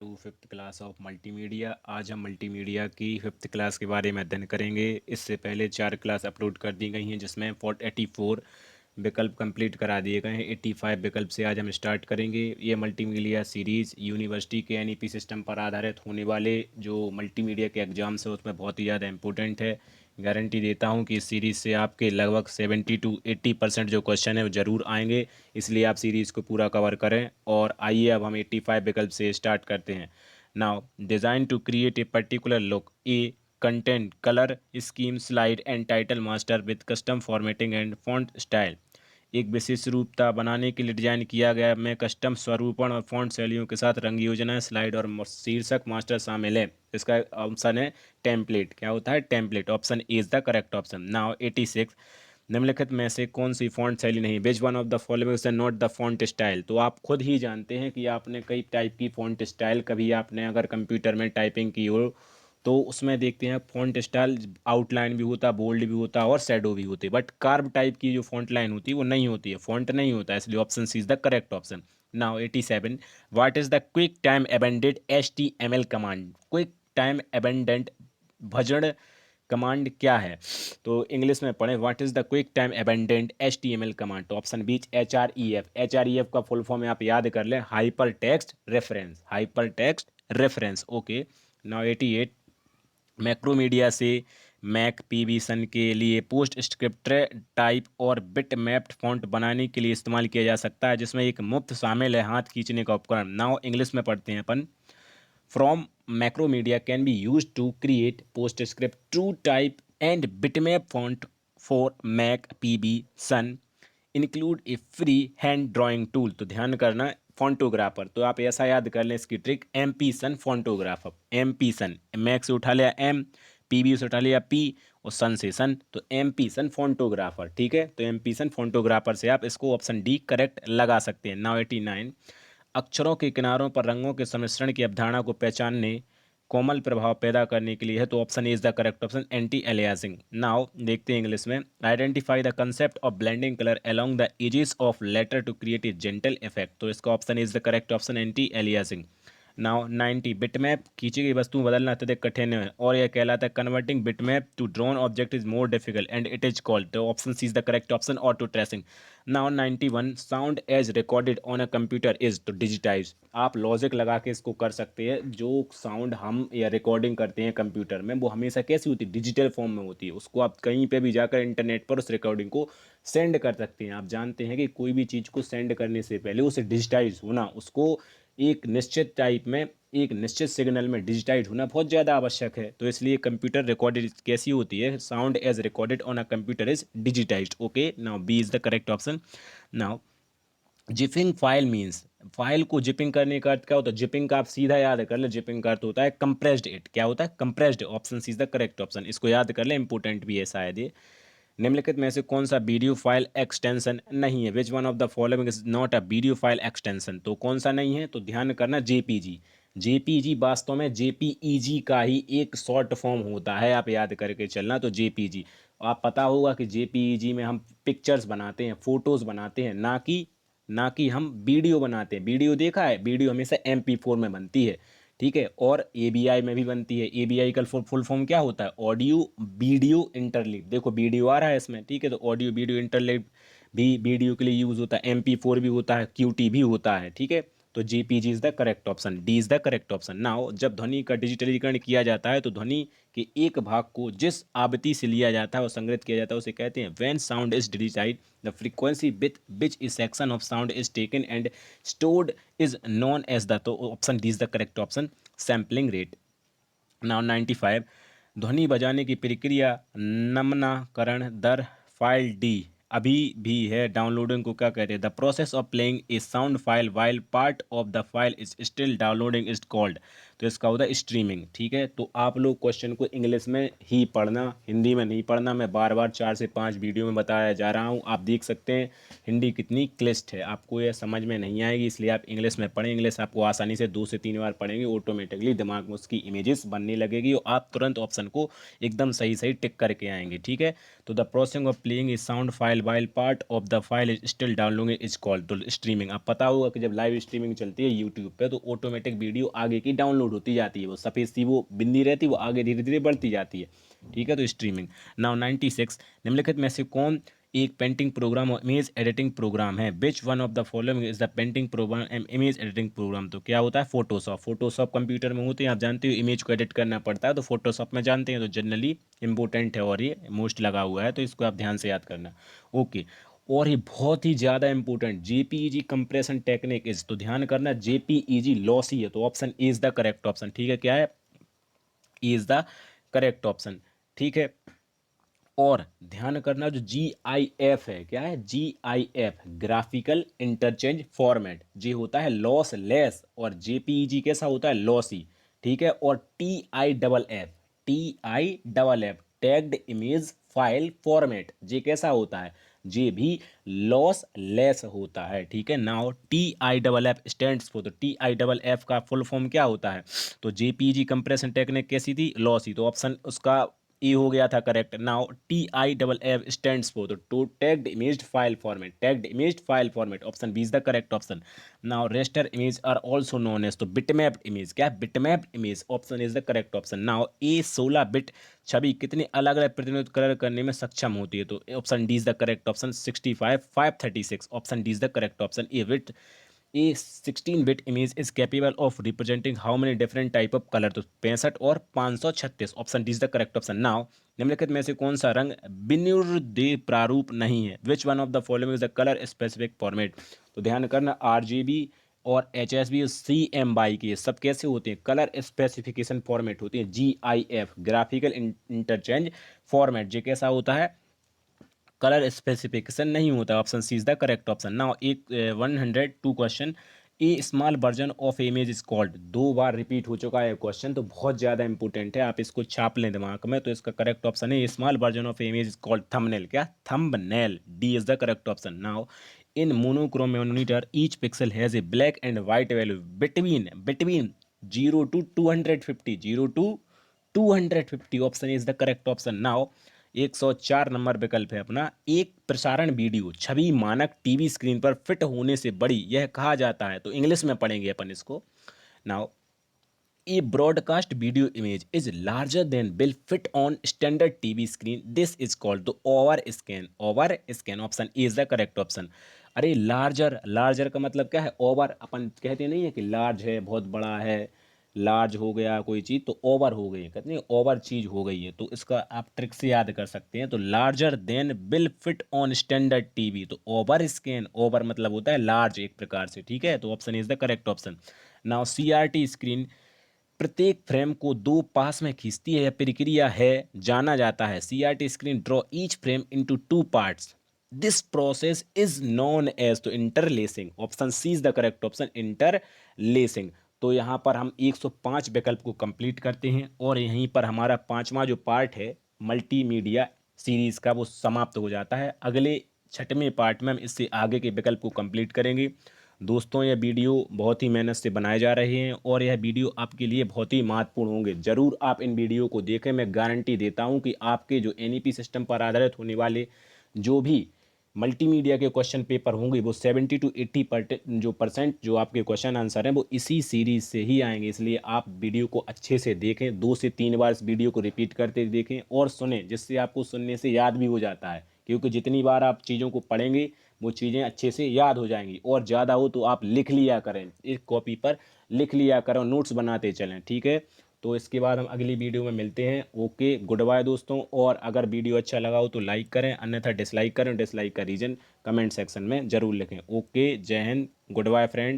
To fifth class of multimedia. आज हम multimedia की फिफ्थ क्लास के बारे में अध्ययन करेंगे। इससे पहले 4 क्लास अपलोड कर दी गई हैं जिसमें 84 विकल्प कंप्लीट करा दिए गए हैं। 85 विकल्प से आज हम स्टार्ट करेंगे। ये मल्टीमीडिया सीरीज़ यूनिवर्सिटी के एनईपी सिस्टम पर आधारित होने वाले जो मल्टीमीडिया के एग्ज़ाम्स हैं उसमें बहुत ही ज़्यादा इंपॉर्टेंट है। गारंटी देता हूँ कि इस सीरीज़ से आपके लगभग 70 to 80% जो क्वेश्चन है वो ज़रूर आएंगे। इसलिए आप सीरीज़ को पूरा कवर करें। और आइए अब हम 85 विकल्प से स्टार्ट करते हैं। Now design to create a particular look a content colour scheme slide and title master with custom formatting and font style. एक विशेष रूपता बनाने के लिए डिजाइन किया गया में कस्टम स्वरूपण और फॉन्ट शैलियों के साथ रंग योजना स्लाइड और शीर्षक मास्टर शामिल है। इसका ऑप्शन है टेम्पलेट। क्या होता है template? Option A is the correct option. Now 86 निम्नलिखित में से कौन सी फॉन्ट शैली नहीं? विच one of the following is not the font style? तो आप खुद ही जानते हैं कि आपने कई टाइप की फॉन्ट स्टाइल कभी आपने अगर कंप्यूटर में टाइपिंग की हो तो उसमें देखते हैं फॉन्ट स्टाइल आउटलाइन भी होता, बोल्ड भी होता और शैडो भी होती है, बट कार्व टाइप की जो फॉन्ट लाइन होती है वो नहीं होती है, फॉन्ट नहीं होता है, इसलिए option C is the correct option. Now 87 what is the QuickTime एबेंडेड HTML कमांड? क्विक टाइम एबेंडेंट भजन कमांड क्या है? तो इंग्लिश में पढ़ें, what is the QuickTime एबेंडेंट HTML कमांड? तो ऑप्शन बी HREF। HREF का फुल फॉर्म आप याद कर लें, hyper text reference. Hyper text reference. Okay. Now 88 Macromedia से मैक पीवीसन के लिए पोस्ट स्क्रिप्ट टाइप और बिट मैप्ड फॉन्ट बनाने के लिए इस्तेमाल किया जा सकता है जिसमें एक मुफ्त शामिल है हाथ खींचने का उपकरण। नाउ इंग्लिश में पढ़ते हैं अपन। From Macromedia can be use to create PostScript TrueType and bitmap font for Mac पीवीसन include a free hand drawing tool. तो ध्यान करना, फॉन्टोग्राफर, तो आप ऐसा याद कर लें इसकी ट्रिक, MP सन फॉन्टोग्राफर। MP सन, मैक से उठा लिया M, PB से उठा लिया P और सन से सन, तो MP सन फॉन्टोग्राफर। ठीक है, तो MP सन फॉन्टोग्राफर से आप इसको ऑप्शन डी करेक्ट लगा सकते हैं। नाउ 89 अक्षरों के किनारों पर रंगों के सम्मिश्रण की अवधारणा को पहचानने कोमल प्रभाव पैदा करने के लिए है, तो option A is the correct option, anti aliasing. Now देखते हैं इंग्लिश में। Identify the concept of blending colour along the edges of letter to create a gentle effect. तो इसका option is the correct option, anti aliasing. Now 90 bitmap खींची गई वस्तु बदलना अत्यधिक कठिन है और यह कहलाता है converting bitmap to drawn object is more difficult and it is called. तो option C is the correct option, auto tracing. Now 91 sound as recorded on a computer is, तो डिजिटाइज। आप लॉजिक लगा के इसको कर सकते हैं, जो साउंड हम या रिकॉर्डिंग करते हैं कंप्यूटर में वो हमेशा कैसी होती है? डिजिटल फॉर्म में होती है। उसको आप कहीं पे भी जाकर इंटरनेट पर उस रिकॉर्डिंग को सेंड कर सकते हैं। आप जानते हैं कि कोई भी चीज़ को सेंड करने से पहले उसे डिजिटाइज होना, उसको एक निश्चित टाइप में एक निश्चित सिग्नल में डिजिटाइज होना बहुत ज़्यादा आवश्यक है। तो इसलिए कंप्यूटर रिकॉर्डेड कैसी होती है? Sound as recorded on a computer is digitized. Okay, now B is the correct option. Now zipping file means, file को जिपिंग करने का अर्थ क्या होता है? जिपिंग का आप सीधा याद कर ले, जिपिंग का अर्थ होता है कंप्रेस्ड इट। क्या होता है? Compressed. Option C is the correct option, इसको याद कर ले, इंपॉर्टेंट भी है शायद ये। निम्नलिखित में से कौन सा वीडियो फाइल एक्सटेंशन नहीं है? Which one of the following is not a video file extension? तो कौन सा नहीं है? तो ध्यान करना, जेपीजी। जेपीजी वास्तव में जेपीईजी का ही एक शॉर्ट फॉर्म होता है, आप याद करके चलना। तो जेपीजी, आप पता होगा कि जेपीईजी में हम पिक्चर्स बनाते हैं, फोटोज़ बनाते हैं, ना कि हम वीडियो बनाते हैं। वीडियो देखा है? वीडियो हमेशा MP4 में बनती है। ठीक है, और ABI में भी बनती है। ABI का फुल फॉर्म क्या होता है? Audio video interleave. देखो वीडियो आ रहा है इसमें, ठीक है, तो ऑडियो वीडियो इंटरलीव भी वीडियो के लिए यूज़ होता है। MP4 भी होता है, QT भी होता है। ठीक है, तो JPG is the correct option, D is the correct option. Now जब ध्वनि का डिजिटलीकरण किया जाता है तो ध्वनि के एक भाग को जिस आवृत्ति से लिया जाता है और संग्रहित किया जाता है उसे कहते हैं when sound is digitize the frequency with which is section of sound is taken and stored is known as the, तो option D is the correct option, sampling rate. Now 95 ध्वनि बजाने की प्रक्रिया नमनाकरण दर फाइल डी अभी भी है downloading को क्या कहते हैं? The process of playing a sound file while part of the file is still downloading is called. तो इसका होता है स्ट्रीमिंग। ठीक है, तो आप लोग क्वेश्चन को इंग्लिश में ही पढ़ना, हिंदी में नहीं पढ़ना। मैं बार बार 4 से 5 वीडियो में बताया जा रहा हूँ, आप देख सकते हैं हिंदी कितनी क्लिष्ट है, आपको यह समझ में नहीं आएगी, इसलिए आप इंग्लिश में पढ़ें। इंग्लिश आपको आसानी से 2 से 3 बार पढ़ेंगे, ऑटोमेटिकली दिमाग में उसकी इमेजेस बनने लगेगी और आप तुरंत ऑप्शन को एकदम सही सही टिक करके आएंगे। ठीक है, तो the processing of playing a sound file while part of the file is still downloading is called, तो स्ट्रीमिंग। अब पता होगा कि जब लाइव स्ट्रीमिंग चलती है यूट्यूब पे तो ऑटोमेटिक वीडियो आगे की डाउनलोड होती जाती है, वो सफ़ेद सी वो बिंदी रहती है, वो आगे धीरे धीरे बढ़ती जाती है, ठीक है। तो स्ट्रीमिंग। नाउ 96, निम्नलिखित में से कौन एक पेंटिंग प्रोग्राम और इमेज एडिटिंग प्रोग्राम है? Which one of the following is the painting program and image editing program? तो क्या होता है? फोटोशॉप। फोटोशॉप कंप्यूटर में होते हैं, आप जानते हो इमेज को एडिट करना पड़ता है, तो फोटोशॉप में जानते हैं, तो जनरली इंपॉर्टेंट है और ये मोस्ट लगा हुआ है, तो इसको आप ध्यान से याद करना। ओके। और ये बहुत ही ज़्यादा important, JPEG compression technique is, तो ध्यान करना जेपीईजी लॉसी है, तो option A is the correct option, ठीक है। क्या है? ए इज द करेक्ट ऑप्शन, ठीक है। और ध्यान करना जो जी आई एफ है, क्या है? G I F graphical interchange format, जी होता है लॉस लेस, और जेपीईजी कैसा होता है? लॉसी, ठीक है। और T I double F tagged image file format, जी कैसा होता है? जे भी लॉस लेस होता है, ठीक है। Now T I double F stands for, तो टी आई डबल एफ का फुल फॉर्म क्या होता है? तो जेपीजी कंप्रेशन टेक्निक कैसी थी? लॉसी, तो ऑप्शन उसका ए हो गया था correct. Now T I double F stands for, तो tagged image file format, tagged image file format, option B is the correct option. Now raster image are also known as, तो bitmapped image, क्या? Bitmapped image, option is the correct option. Now A 16 bit छवि कितने अलग अलग प्रतिनिधित्व colour करने में सक्षम होती है? तो option D is the correct option, 65 536, option D is the correct option. A 16 bit image is capable of representing how many different type of colour? तो 65 और 536, option D is the correct option. Now निम्नलिखित में से कौन सा रंग विनिर्देश प्रारूप नहीं है? Which one of the following is the colour specific format? तो ध्यान करना आरजीबी और एचएसबी और सीएमवाई के सब कैसे होते हैं? कलर स्पेसिफिकेशन फॉर्मेट होते हैं। GIF graphical interchange format, J कैसा होता है? कलर स्पेसिफिकेशन नहीं होता, option C is the correct option. Now एक 102 question, a small version of image is called, 2 बार रिपीट हो चुका है क्वेश्चन, तो बहुत ज़्यादा इंपॉर्टेंट है, आप इसको छाप लें दिमाग में। तो इसका करेक्ट ऑप्शन है small version of image is called thumbnail, क्या? Thumbnail, D is the correct option. Now in monochrome monitor each pixel has a black and white value between between 0 to 250, 0 to 250, option is the correct option. Now 104 number विकल्प है अपना, एक प्रसारण video छवि मानक TV screen पर fit होने से बड़ी यह कहा जाता है? तो इंग्लिश में पढ़ेंगे अपन इसको। Now A broadcast video image is larger than will fit on standard TV screen, this is called the over scan, over scan, option A is the correct option. अरे लार्जर, लार्जर का मतलब क्या है? Over, अपन कहते नहीं है कि large है, बहुत बड़ा है, लार्ज हो गया कोई चीज़ तो ओवर हो गई, कहते हैं ओवर चीज़ हो गई है, तो इसका आप ट्रिक से याद कर सकते हैं। तो larger than will fit on standard TV, तो ओवर स्कैन, ओवर मतलब होता है लार्ज एक प्रकार से, ठीक है। तो option is the correct option. Now CRT screen प्रत्येक फ्रेम को 2 पास में खींचती है, यह प्रक्रिया है जाना जाता है CRT screen draw each frame into 2 parts, this process is known as, तो interlacing, option C is the correct option, interlacing. तो यहाँ पर हम 105 विकल्प को कंप्लीट करते हैं और यहीं पर हमारा 5वां जो पार्ट है मल्टीमीडिया सीरीज़ का वो समाप्त हो जाता है। अगले 6वें पार्ट में हम इससे आगे के विकल्प को कंप्लीट करेंगे। दोस्तों यह वीडियो बहुत ही मेहनत से बनाए जा रहे हैं और यह वीडियो आपके लिए बहुत ही महत्वपूर्ण होंगे, ज़रूर आप इन वीडियो को देखें। मैं गारंटी देता हूं कि आपके जो एनईपी सिस्टम पर आधारित होने वाले जो भी मल्टीमीडिया के क्वेश्चन पेपर होंगे वो 70 to 80% जो परसेंट जो आपके क्वेश्चन आंसर हैं वो इसी सीरीज़ से ही आएंगे। इसलिए आप वीडियो को अच्छे से देखें, 2 से 3 बार इस वीडियो को रिपीट करते देखें और सुनें, जिससे आपको सुनने से याद भी हो जाता है, क्योंकि जितनी बार आप चीज़ों को पढ़ेंगे वो चीज़ें अच्छे से याद हो जाएंगी। और ज़्यादा हो तो आप लिख लिया करें, एक कॉपी पर लिख लिया करें, नोट्स बनाते चलें, ठीक है। तो इसके बाद हम अगली वीडियो में मिलते हैं। ओके, गुड बाय दोस्तों। और अगर वीडियो अच्छा लगा हो तो लाइक करें, अन्यथा डिसलाइक करें, डिसलाइक का रीज़न कमेंट सेक्शन में ज़रूर लिखें। ओके, जय हिंद, गुड बाय फ्रेंड्स।